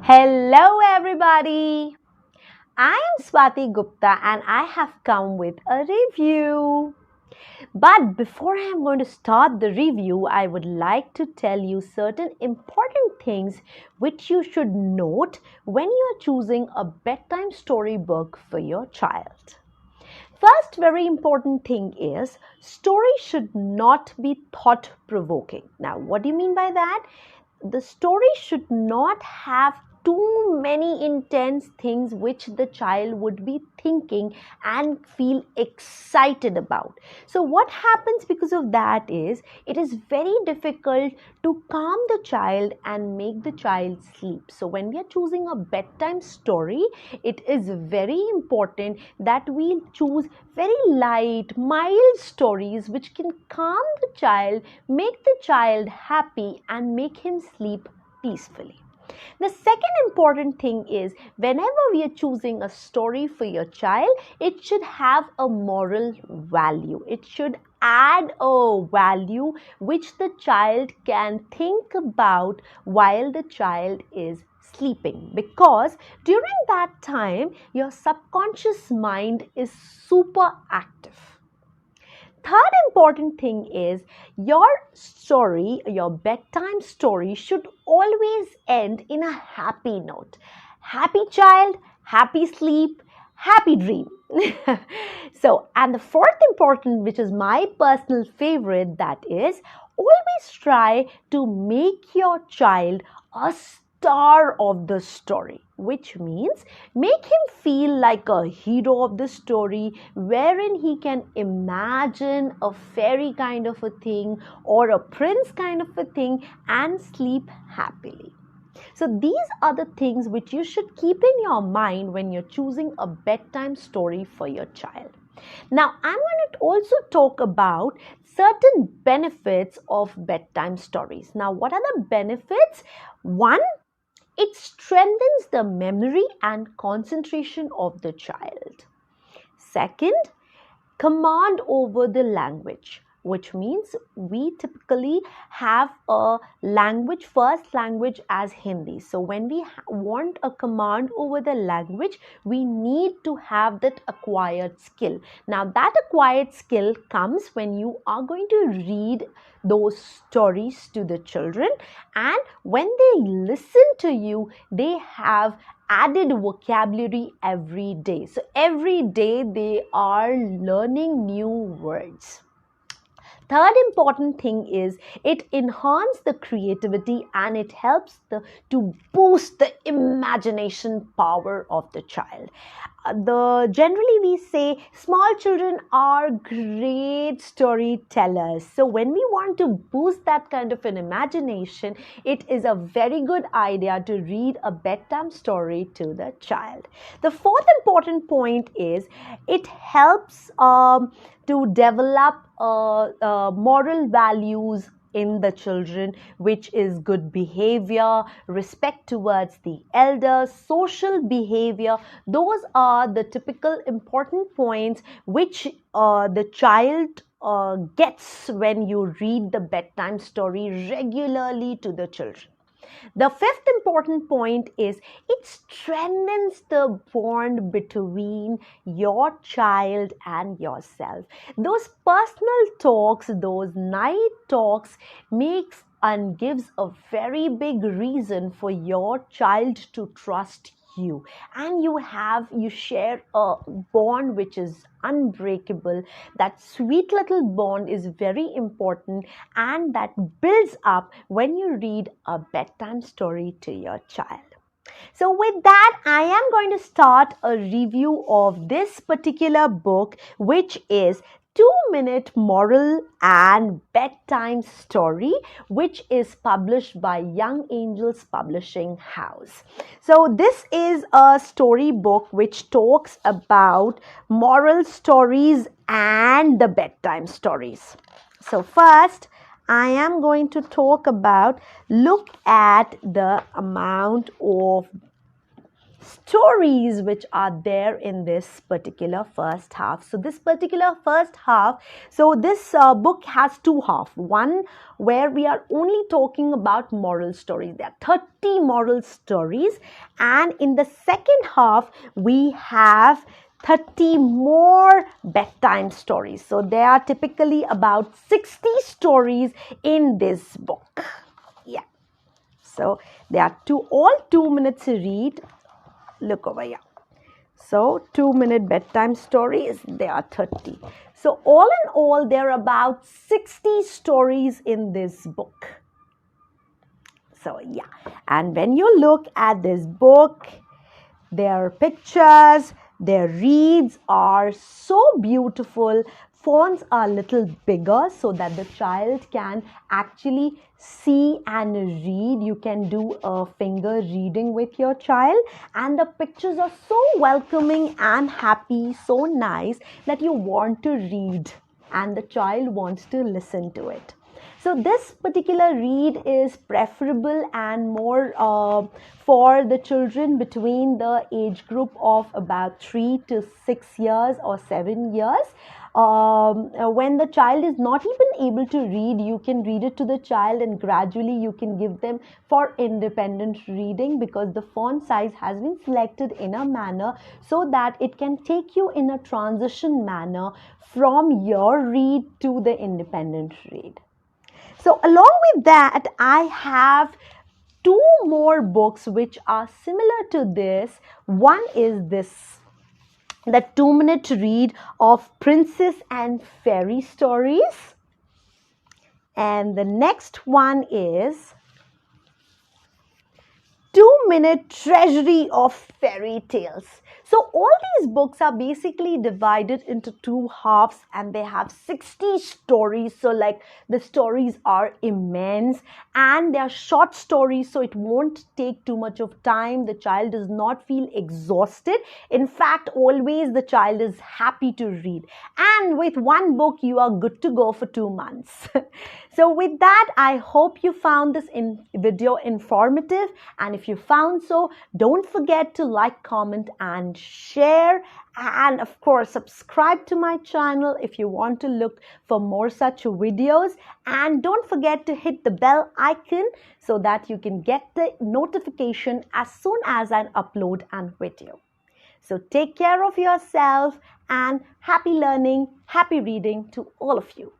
Hello, everybody. I am Swati Gupta and I have come with a review. But before I am going to start the review, I would like to tell you certain important things which you should note when you are choosing a bedtime storybook for your child. First, very important thing is story should not be thought provoking. Now, what do you mean by that? The story should not have too many intense things which the child would be thinking and feel excited about. So what happens because of that is it is very difficult to calm the child and make the child sleep. So when we are choosing a bedtime story, it is very important that we choose very light, mild stories which can calm the child, make the child happy, and make him sleep peacefully. The second important thing is whenever we are choosing a story for your child, it should have a moral value. It should add a value which the child can think about while the child is sleeping, because during that time your subconscious mind is super active. Third important thing is your story, your bedtime story should always end in a happy note. Happy child, happy sleep, happy dream. And the fourth important, which is my personal favorite, that is always try to make your child a star of the story, which means make him feel like a hero of the story, wherein he can imagine a fairy kind of a thing or a prince kind of a thing and sleep happily. So these are the things which you should keep in your mind when you're choosing a bedtime story for your child. Now, I'm going to also talk about certain benefits of bedtime stories. Now, what are the benefits? One, it strengthens the memory and concentration of the child. Second, command over the language, which means we typically have a language, first language as Hindi. So when we want a command over the language, we need to have that acquired skill. Now that acquired skill comes when you are going to read those stories to the children, and when they listen to you, they have added vocabulary every day. So every day they are learning new words. Third important thing is it enhances the creativity and it helps to boost the imagination power of the child. Generally we say small children are great storytellers. So when we want to boost that kind of an imagination, it is a very good idea to read a bedtime story to the child. The fourth important point is it helps to develop moral values in the children, which is good behavior, respect towards the elders, social behavior. Those are the typical important points which the child gets when you read the bedtime story regularly to the children. The fifth important point is it strengthens the bond between your child and yourself. Those personal talks, those night talks makes and gives a very big reason for your child to trust you, and you share a bond which is unbreakable. That sweet little bond is very important, and that builds up when you read a bedtime story to your child. So with that, I am going to start a review of this particular book, which is 2-Minute Moral and Bedtime Story, which is published by Young Angels Publishing House. So this is a story book which talks about moral stories and the bedtime stories. So first, I am going to talk about, look at the amount of stories which are there in this particular first half. So this particular first half, so this book has two halves. One where we are only talking about moral stories. There are 30 moral stories, and in the second half we have 30 more bedtime stories. So there are typically about 60 stories in this book. Yeah. So they are all 2 minutes to read. Look over here. So 2-minute bedtime stories, there are 30. So all in all, there are about 60 stories in this book. So yeah, and when you look at this book, their pictures, their reads are so beautiful. Fonts are a little bigger so that the child can actually see and read. You can do a finger reading with your child, and the pictures are so welcoming and happy, so nice that you want to read and the child wants to listen to it. So this particular read is preferable and more for the children between the age group of about 3 to 6 years or 7 years. When the child is not even able to read, you can read it to the child, and gradually you can give them for independent reading, because the font size has been selected in a manner so that it can take you in a transition manner from your read to the independent read. So along with that, I have two more books which are similar to this. One is this, the 2-minute read of Princess and Fairy Stories. And the next one is 2-minute Treasury of Fairy Tales. So all these books are basically divided into two halves, and they have 60 stories. So like the stories are immense, and they are short stories, so it won't take too much of time. The child does not feel exhausted. In fact, always the child is happy to read. And with one book, you are good to go for 2 months. So with that, I hope you found this video informative. And if you found so, don't forget to like, comment, and share. And of course, subscribe to my channel if you want to look for more such videos. And don't forget to hit the bell icon so that you can get the notification as soon as I upload a video. So take care of yourself, and happy learning, happy reading to all of you.